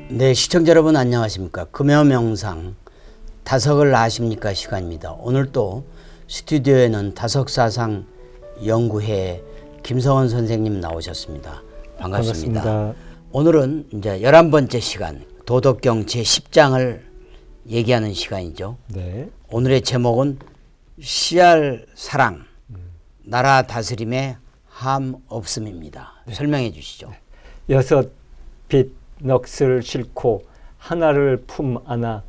네, 시청자 여러분 안녕하십니까. 금요명상 다석을 아십니까 시간입니다. 오늘 또 스튜디오에는 다석사상 연구회 김성원 선생님 나오셨습니다. 반갑습니다. 오늘은 이제 11번째 시간 도덕경 제10장을 얘기하는 시간이죠. 네. 오늘의 제목은 씨알 사랑, 나라 다스림의 함 없음입니다. 설명해 주시죠. 여섯 빛 넋을 싣고 하나를 품 안아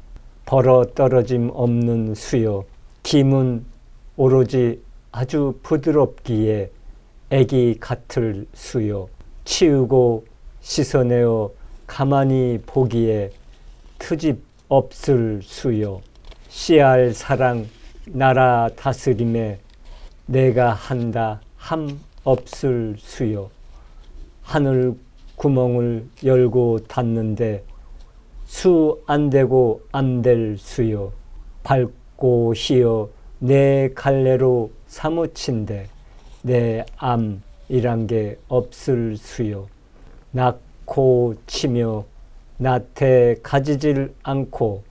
벌어 떨어짐 없는 수요. 김은 오로지 아주 부드럽기에 애기 같을 수요. 치우고 씻어내어 가만히 보기에 트집 없을 수요. 씨알 사랑 나라 다스림에 내가 한다 함 없을 수요. 하늘 구멍을 열고 닫는데 수 안 되고 안 될 수요. 밟고 희어 내 갈래로 사무친데 내 암이란 게 없을 수요. 낳고 치며 나태 가지질 않고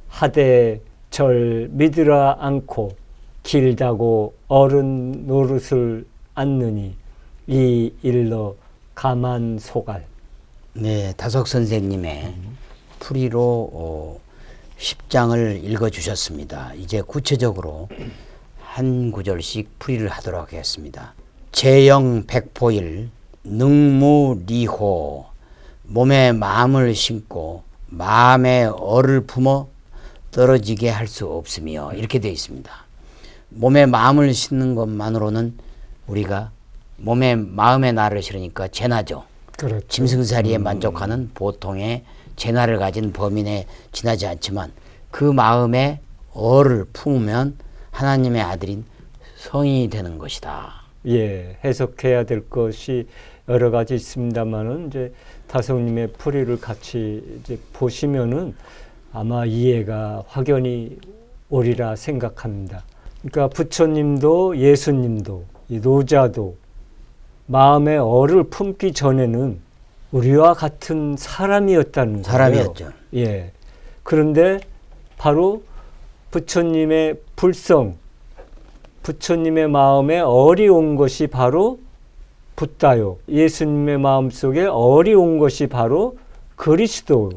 하되 절 믿으라 않고 길다고 어른 노릇을 않느니 이 일러 가만 소갈. 네, 다석 선생님의 풀이로 10장을 읽어주셨습니다. 이제 구체적으로 한 구절씩 풀이를 하도록 하겠습니다. 재영 백포일 능무리호 몸에 마음을 심고 마음에 얼을 품어 떨어지게 할 수 없으며 이렇게 되어 있습니다. 몸에 마음을 심는 것만으로는 우리가 몸에 마음의 나를 실으니까 재나죠. 그렇죠. 짐승살이에 만족하는 보통의 재나를 가진 범인에 지나지 않지만 그 마음에 얼을 품으면 하나님의 아들인 성인이 되는 것이다. 예, 해석해야 될 것이 여러 가지 있습니다만은 이제 다성님의 풀이를 같이 이제 보시면은 아마 이해가 확연히 오리라 생각합니다. 그러니까 부처님도 예수님도 이 노자도 마음의 얼을 품기 전에는 우리와 같은 사람이었다는 거예요. 사람이었죠. 예. 그런데 바로 부처님의 불성, 부처님의 마음에 얼이 온 것이 바로 붓다요. 예수님의 마음속에 얼이 온 것이 바로 그리스도.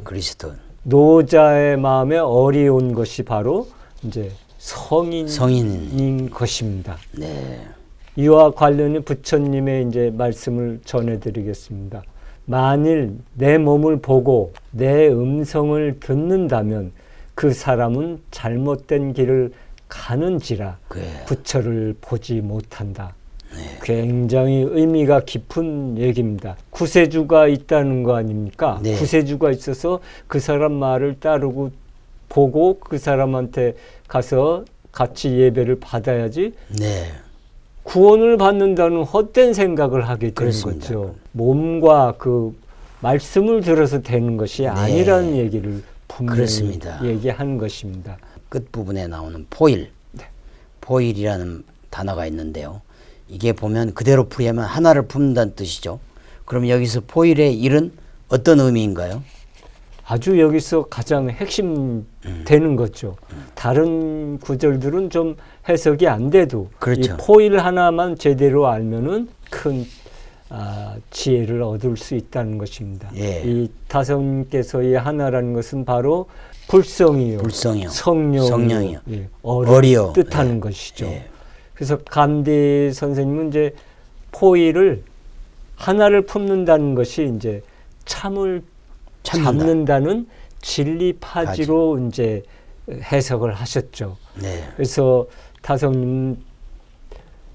노자의 마음에 얼이 온 것이 바로 이제 성인인 것입니다. 네. 이와 관련해 부처님의 이제 말씀을 전해드리겠습니다. 만일 내 몸을 보고 내 음성을 듣는다면 그 사람은 잘못된 길을 가는지라 부처를 보지 못한다. 네. 굉장히 의미가 깊은 얘기입니다. 구세주가 있다는 거 아닙니까? 네. 구세주가 있어서 그 사람 말을 따르고 보고 그 사람한테 가서 같이 예배를 받아야지. 네. 구원을 받는다는 헛된 생각을 하게 되는 그렇습니다. 거죠. 몸과 그 말씀을 들어서 되는 것이 네. 아니라는 얘기를 분명히 그렇습니다. 얘기한 것입니다. 끝부분에 나오는 포일, 네. 포일이라는 단어가 있는데요. 이게 보면 그대로 풀이하면 하나를 품는다는 뜻이죠. 그럼 여기서 포일의 일은 어떤 의미인가요? 아주 여기서 가장 핵심 되는 거죠. 다른 구절들은 좀 해석이 안 돼도 그렇죠. 이 포일 하나만 제대로 알면은 큰 지혜를 얻을 수 있다는 것입니다. 예. 이 다성님께서의 하나라는 것은 바로 불성이요, 성령이요, 예, 어리요 뜻하는 예. 것이죠. 예. 그래서 간디 선생님은 이제 포일을 하나를 품는다는 것이 이제 참을 잡는다는 진리파지로 이제 해석을 하셨죠. 네. 그래서 다성님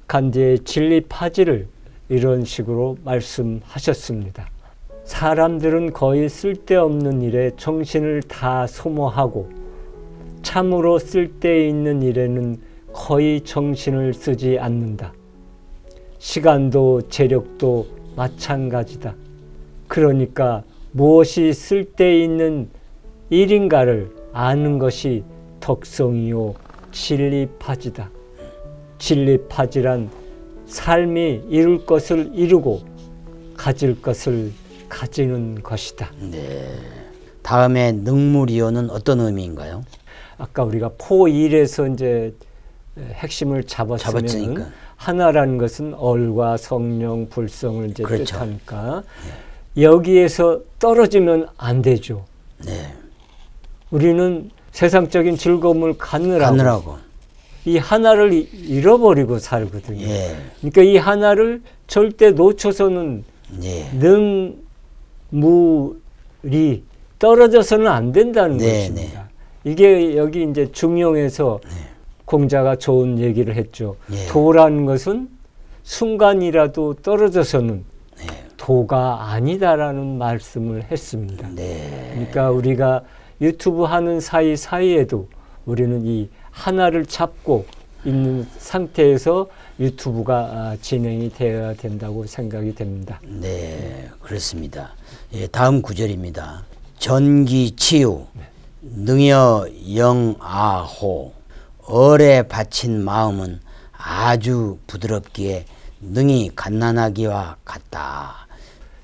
간디의 진리파지를 이런 식으로 말씀하셨습니다. 사람들은 거의 쓸데없는 일에 정신을 다 소모하고 참으로 쓸데있는 일에는 거의 정신을 쓰지 않는다. 시간도 재력도 마찬가지다. 그러니까 무엇이 쓸데있는 일인가를 아는 것이 덕성이요 진리파지다. 진리파지란 삶이 이룰 것을 이루고 가질 것을 가지는 것이다. 네. 다음에 능무리오는 어떤 의미인가요? 아까 우리가 포일에서 이제 핵심을 잡았으면 잡았으니까. 하나라는 것은 얼과 성령, 불성을 이제 그렇죠. 뜻하니까 여기에서 떨어지면 안 되죠. 네. 우리는 세상적인 즐거움을 갖느라고 이 하나를 잃어버리고 살거든요. 예. 그러니까 이 하나를 절대 놓쳐서는 예. 능무리 떨어져서는 안 된다는 네, 것입니다. 이게 여기 이제 중용에서 공자가 좋은 얘기를 했죠. 예. 도라는 것은 순간이라도 떨어져서는 네. 도가 아니다라는 말씀을 했습니다. 네. 그러니까 우리가 유튜브 하는 사이에도 우리는 이 하나를 잡고 있는 상태에서 유튜브가 진행이 되어야 된다고 생각이 됩니다. 네, 그렇습니다. 예, 다음 구절입니다. 전기치유, 능여 영아호, 얼에 바친 마음은 아주 부드럽기에 능히 갓난아기와 같다.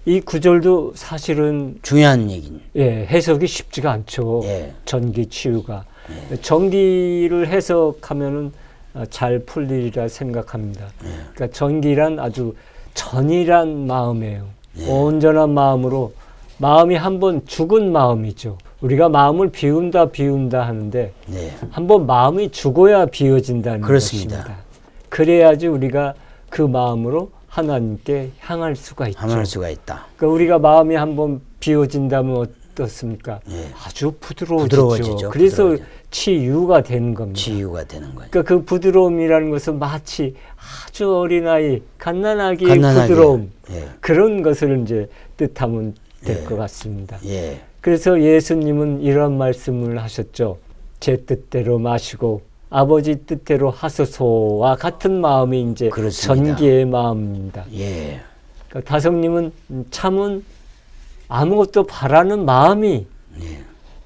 이 구절도 사실은 중요한 얘기는. 해석이 쉽지가 않죠. 예. 전기 치유가. 전기를 해석하면은 잘 풀리리라 생각합니다. 그러니까 전기란 아주 전이란 마음이에요. 온전한 마음으로, 마음이 한번 죽은 마음이죠. 우리가 마음을 비운다 하는데 네. 한번 마음이 죽어야 비워진다는 그렇습니다. 것입니다. 그래야지 우리가 그 마음으로 하나님께 향할 수가 있죠. 함할 수가 있다. 그러니까 우리가 마음이 한번 비워진다면 어떻습니까? 아주 부드러워지죠. 그래서 부드러워져. 치유가 되는 겁니다. 치유가 되는 거예요. 그러니까 그 부드러움이라는 것은 마치 아주 어린아이, 갓난아기의 부드러움, 그런 것을 이제 뜻하면 될 것 같습니다. 예. 그래서 예수님은 이런 말씀을 하셨죠. 제 뜻대로 마시고 아버지 뜻대로 하소서와 같은 마음이 이제 그렇습니다. 전기의 마음입니다. 예. 그러니까 다성님은 참은 아무것도 바라는 마음이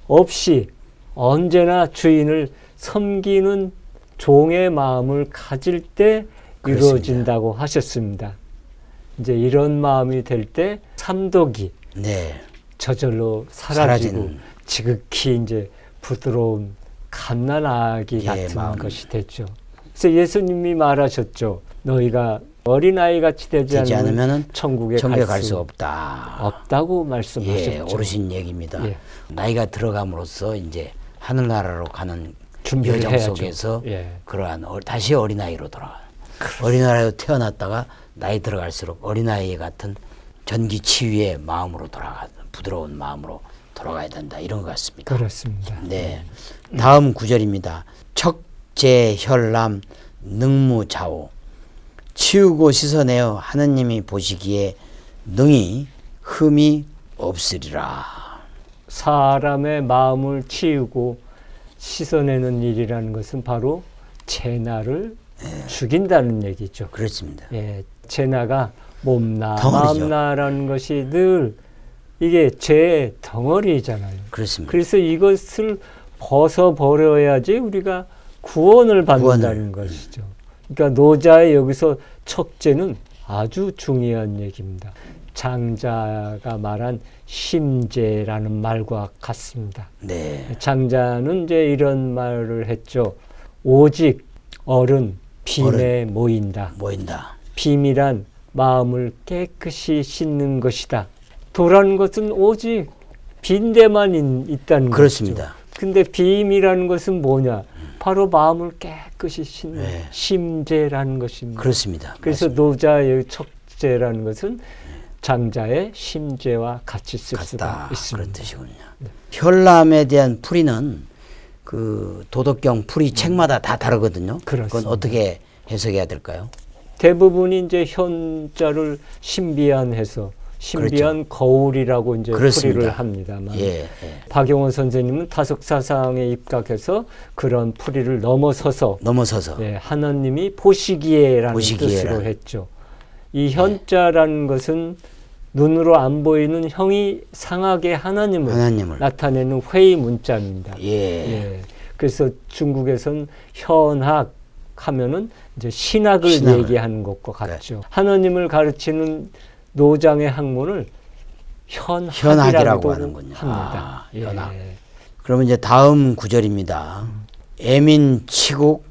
없이 언제나 주인을 섬기는 종의 마음을 가질 때 그렇습니다. 이루어진다고 하셨습니다. 이제 이런 마음이 될 때 삼독이 네. 저절로 사라지고 사라지는. 지극히 이제 부드러운 갓난아기 예, 같은 마음. 것이 됐죠. 그래서 예수님이 말하셨죠. 너희가 어린아이 같이 되지 않으면 천국에 갈 수 없다. 없다고 말씀하셨죠. 예, 오르신 얘기입니다. 예. 나이가 들어감으로써 이제 하늘나라로 가는 준비를 여정 해야죠. 속에서 예. 그러한 다시 어린아이로 돌아가. 어린아이로 태어났다가 나이 들어갈수록 어린아이 같은 전기 치유의 마음으로 돌아가, 부드러운 마음으로 돌아가야 된다, 이런 것 같습니다. 그렇습니다. 네. 다음 구절입니다. 척제혈람 능무자오, 치우고 씻어내어 하느님이 보시기에 능히 흠이 없으리라. 사람의 마음을 치우고 씻어내는 일이라는 것은 바로 죄나를 죽인다는 얘기죠. 그렇습니다. 예, 죄나가 몸나 덩어리죠. 마음나라는 것이 늘 이게 죄의 덩어리잖아요. 그렇습니다. 그래서 이것을 벗어버려야지 우리가 구원을 받는다는 것이죠. 그러니까 노자의 여기서 척죄는 아주 중요한 얘기입니다. 장자가 말한 심죄라는 말과 같습니다. 네. 장자는 이제 이런 말을 했죠. 오직 어른 빔에 모인다. 빔이란 마음을 깨끗이 씻는 것이다. 도라는 것은 오직 빈대만 있다는 그렇습니다. 것이죠. 근데 빔이라는 것은 뭐냐? 바로 마음을 깨끗이 씻는 네. 심죄라는 것입니다. 그렇습니다. 그래서 맞습니다. 노자의 척죄라는 것은 장자의 심죄와 같이 쓸 수가 같다, 있습니다. 그런 뜻이군요. 혈람에 대한 풀이는 그 도덕경 풀이 책마다 다 다르거든요. 그렇습니다. 그건 어떻게 해석해야 될까요? 대부분이 이제 현자를 신비한해서 신비한 거울이라고 이제 그렇습니다. 풀이를 합니다만 예. 박용원 선생님은 타석사상에 입각해서 그런 풀이를 넘어서서 예, 하나님이 보시기에라는 뜻으로 했죠. 이 현자라는 것은 눈으로 안 보이는 형이 상하게 하나님을 나타내는 회의 문자입니다. 예. 그래서 중국에선 현학 하면은 이제 신학을 얘기하는 것과 같죠. 하나님을 가르치는 노장의 학문을 현학이라고 현학이라고도 하는군요. 합니다. 예. 현학. 그러면 이제 다음 구절입니다. 애민치국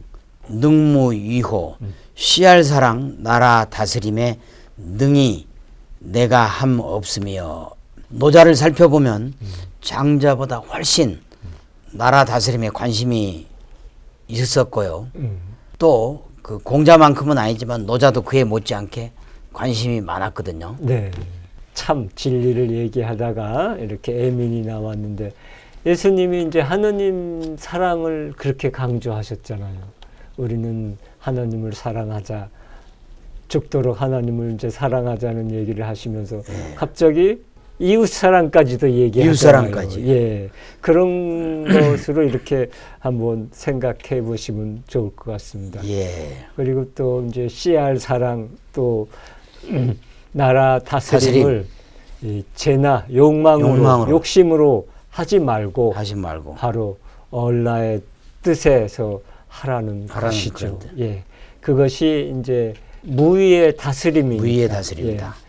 능무위호 씨알사랑 나라 다스림에 능히 내가 함 없으며. 노자를 살펴보면 장자보다 훨씬 나라 다스림에 관심이 있었고요. 또 그 공자만큼은 아니지만 노자도 그에 못지않게 관심이 많았거든요. 네. 참 진리를 얘기하다가 이렇게 애민이 나왔는데 예수님이 이제 하느님 사랑을 그렇게 강조하셨잖아요. 우리는 하나님을 사랑하자. 죽도록 하나님을 이제 사랑하자는 얘기를 하시면서 갑자기 이웃 사랑까지도 얘기하잖아요. 이웃 사랑까지. 예. 그런 것으로 이렇게 한번 생각해 보시면 좋을 것 같습니다. 예. 그리고 또 이제 씨알 사랑 또 나라 다스림을 이 죄나 욕망으로 욕심으로 하지 말고 바로 얼라의 뜻에서 하라는 것이죠. 예. 그것이 이제 무위의 다스림입니다. 무위의 다스림이다. 예.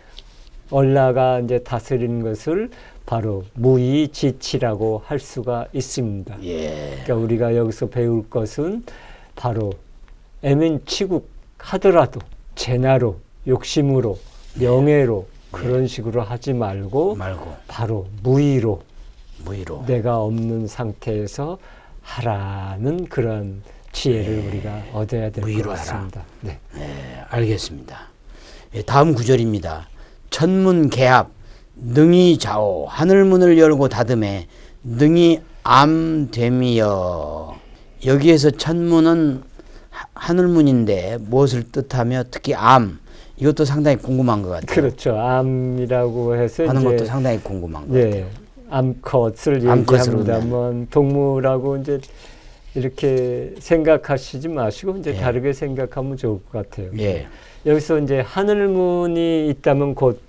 얼라가 이제 다스리는 것을 바로 무위지치라고 할 수가 있습니다. 예. 그러니까 우리가 여기서 배울 것은 바로 애민치국 하더라도 재나로 욕심으로 명예로 그런 식으로 하지 말고 바로 무위로 내가 없는 상태에서 하라는 그런 지혜를 우리가 얻어야 될 것 같습니다. 네. 네, 알겠습니다. 예, 다음 구절입니다. 천문개합 능히 좌오 하늘문을 열고 닫음에 능히 암됨이여. 여기에서 천문은 하늘문인데 무엇을 뜻하며 특히 암 이것도 상당히 궁금한 것 같아요. 그렇죠. 암이라고 해서 하는 이제 것도 상당히 궁금한 것 같아요. 암컷을 얘기합니다만 동물하고 이제 이렇게 생각하시지 마시고 이제 다르게 생각하면 좋을 것 같아요. 예. 여기서 이제 하늘문이 있다면 곧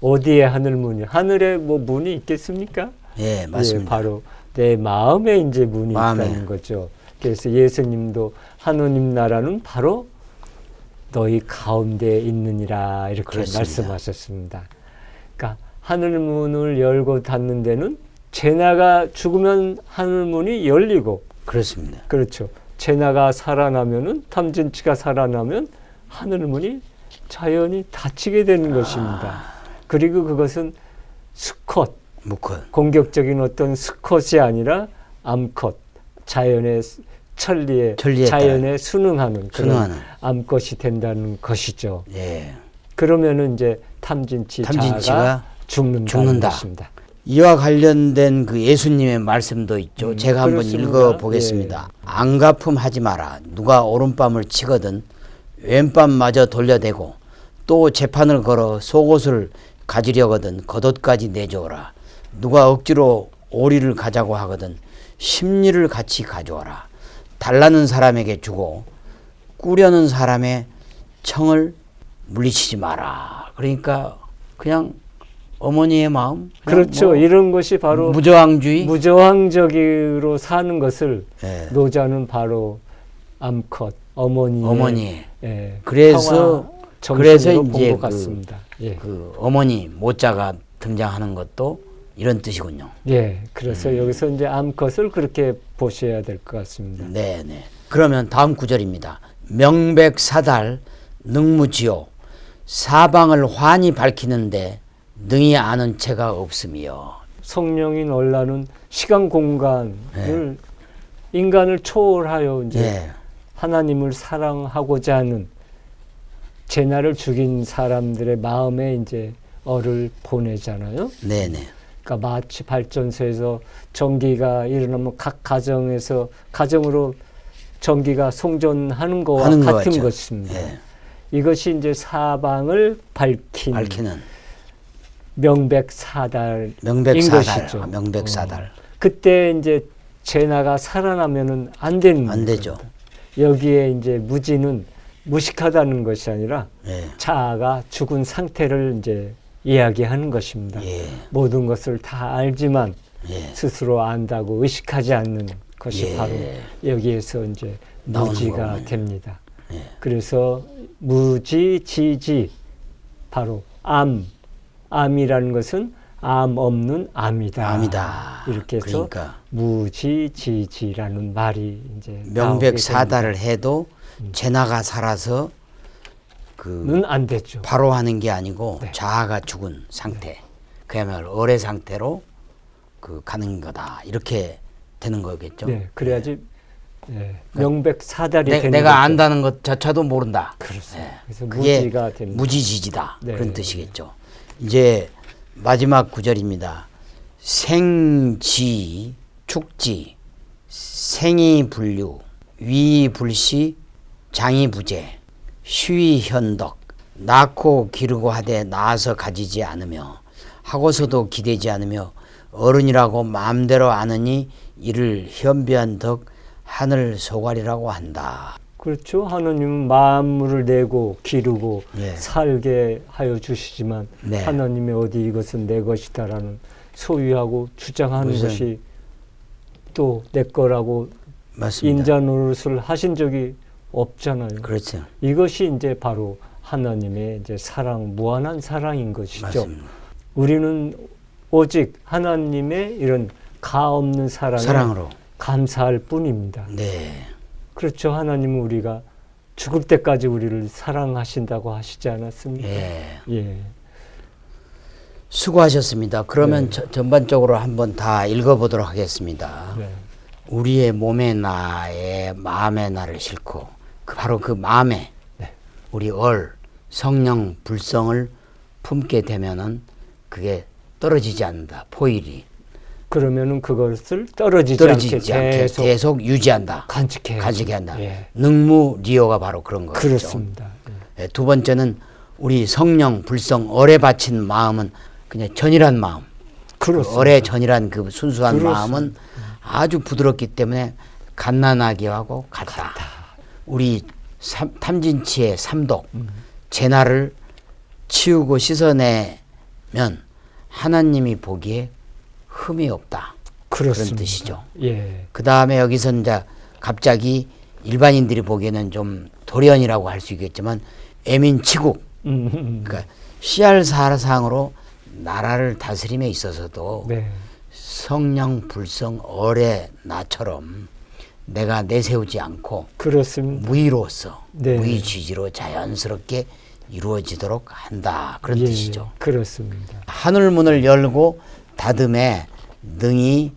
어디에 하늘문이? 하늘에 뭐 문이 있겠습니까? 예, 맞습니다. 예, 바로 내 마음에 이제 문이 있다는 거죠. 그래서 예수님도 하느님 나라는 바로 너희 가운데 있느니라 이렇게 그렇습니다. 말씀하셨습니다. 그러니까 하늘문을 열고 닫는 데는 제나가 죽으면 하늘문이 열리고 그렇습니다. 그렇죠. 제나가 살아나면은 탐진치가 살아나면 하늘문이 자연히 닫히게 되는 것입니다. 그리고 그것은 수컷, 무컷, 공격적인 어떤 수컷이 아니라 암컷, 자연의 천리에 자연에 순응하는 그런 암컷이 된다는 것이죠. 예. 그러면은 이제 탐진치가 죽는다는 것입니다. 이와 관련된 그 예수님의 말씀도 있죠. 제가 한번 읽어보겠습니다. 예. 안가품하지 마라. 누가 오른밤을 치거든 왼밤마저 돌려대고 또 재판을 걸어 속옷을 가지려거든 겉옷까지 내줘라. 누가 억지로 오리를 가자고 하거든 심리를 같이 가져와라. 달라는 사람에게 주고 꾸려는 사람의 청을 물리치지 마라. 그러니까 그냥 어머니의 마음. 그렇죠. 이런 것이 바로 무저항주의, 무저항적으로 사는 것을 노자는 바로 암컷, 어머니의 그래서 이제 같습니다. 그 어머니 모자가 등장하는 것도 이런 뜻이군요. 예, 그래서 여기서 이제 암컷을 그렇게 보셔야 될 것 같습니다. 네. 그러면 다음 구절입니다. 명백사달 능무지요 사방을 환히 밝히는데 능히 아는 채가 없으며. 성령인 얼라는 시간 공간을 인간을 초월하여 이제 하나님을 사랑하고자 하는 제나를 죽인 사람들의 마음에 이제 얼을 보내잖아요. 네네. 그러니까 마치 발전소에서 전기가 일어나면 각 가정으로 전기가 송전하는 것과 같은 것입니다. 이것이 이제 사방을 밝히는 명백사달인 것이죠. 명백사달. 그때 이제 제나가 살아나면은 안 되죠. 여기에 이제 무지는 무식하다는 것이 아니라 자아가 죽은 상태를 이제 이야기하는 것입니다. 모든 것을 다 알지만 스스로 안다고 의식하지 않는 것이 바로 여기에서 이제 무지가 됩니다. 그래서 무지, 지지, 바로 암이라는 것은 암 없는 암이다. 암이다. 이렇게 해서 그러니까 무지지지라는 말이 이제 명백사다를 해도 제나가 살아서 는 안 됐죠. 바로 하는 게 아니고 네. 자아가 죽은 상태, 그야말로 어뢰 상태로 가는 거다. 이렇게 되는 거겠죠. 네, 그래야지 명백사달이 되는 내가 거죠. 안다는 것조차도 모른다. 그렇습니다. 네. 그래서 그게 무지가 됩니다. 무지지지다. 네. 그런 뜻이겠죠. 이제 마지막 구절입니다. 생지, 축지, 생이불류, 위불시, 장이부재, 쉬현덕, 낳고 기르고 하되 낳아서 가지지 않으며 하고서도 기대지 않으며 어른이라고 마음대로 아느니 이를 현비한 덕 하늘 소갈이라고 한다. 그렇죠. 하나님은 만물을 내고 기르고 네. 살게 하여 주시지만 네. 하나님의 어디 이것은 내 것이다라는 소유하고 주장하는 무슨- 것이 또 내 거라고 맞습니다. 인자 노릇을 하신 적이 없잖아요. 그렇죠. 이것이 이제 바로 하나님의 이제 사랑, 무한한 사랑인 것이죠. 맞습니다. 우리는 오직 하나님의 이런 가 없는 사랑으로. 감사할 뿐입니다. 네. 그렇죠. 하나님은 우리가 죽을 때까지 우리를 사랑하신다고 하시지 않았습니까? 예. 예. 수고하셨습니다. 그러면 네. 전반적으로 한번 다 읽어보도록 하겠습니다. 네. 우리의 몸의 나에 마음의 나를 싣고 바로 그 마음에 네. 우리 성령 불성을 품게 되면은 그게 떨어지지 않는다. 포일이 그러면은 그것을 떨어지지 않게 계속 유지한다. 간직해야 한다. 예. 능무리오가 바로 그런 거죠. 그렇습니다. 예. 두 번째는 우리 성령 불성 얼에 바친 마음은 그냥 전이란 마음. 그렇습니다. 얼에 전이란 그 순수한 그렇습니다. 마음은 아주 부드럽기 때문에 갓난아기와 하고 같다. 우리 탐진치의 삼독 제나를 치우고 씻어내면 하나님이 보기에 흠이 없다. 그렇습니다. 그런 뜻이죠. 예. 그 다음에 여기서 이제 갑자기 일반인들이 보기에는 좀 돌연이라고 할 수 있겠지만 애민치국, 그러니까 씨알 사상으로 나라를 다스림에 있어서도 네. 성령 불성 얼의 나처럼 내가 내세우지 않고 그렇습니다. 무의로서 네. 무의지지로 자연스럽게 이루어지도록 한다. 그런 예. 뜻이죠. 그렇습니다. 하늘문을 열고 닫음에 능히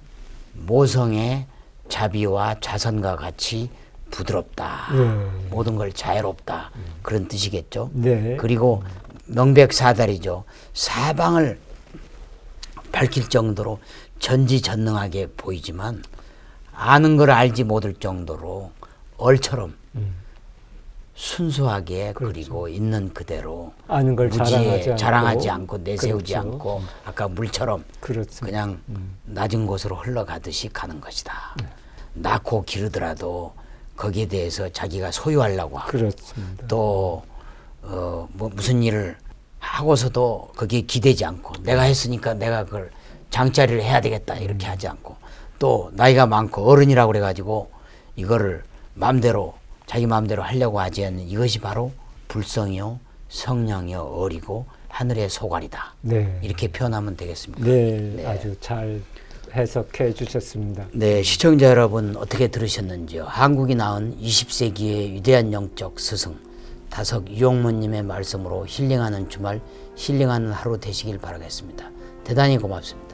모성의 자비와 자선과 같이 부드럽다. 네. 모든 걸 자유롭다. 그런 뜻이겠죠. 네. 그리고 명백사달이죠. 사방을 밝힐 정도로 전지전능하게 보이지만 아는 걸 알지 못할 정도로 얼처럼 순수하게 그렇죠. 그리고 있는 그대로 아는 걸 무지에 자랑하지 않고. 않고 내세우지 그렇죠. 않고 아까 물처럼 그렇습니다. 그냥 낮은 곳으로 흘러가듯이 가는 것이다. 낳고 기르더라도 거기에 대해서 자기가 소유하려고 하고 그렇습니다. 또 무슨 일을 하고서도 거기에 기대지 않고 내가 했으니까 내가 그걸 장짜리를 해야 되겠다 이렇게 하지 않고 또 나이가 많고 어른이라고 그래가지고 이거를 마음대로 자기 마음대로 하려고 하지 않는 이것이 바로 불성이요 성령이요 어리고 하늘의 소갈이다. 네. 이렇게 표현하면 되겠습니다. 네. 아주 잘 해석해 주셨습니다. 네, 시청자 여러분 어떻게 들으셨는지요? 한국이 낳은 20세기의 위대한 영적 스승 다석 유용무님의 말씀으로 힐링하는 주말, 힐링하는 하루 되시길 바라겠습니다. 대단히 고맙습니다.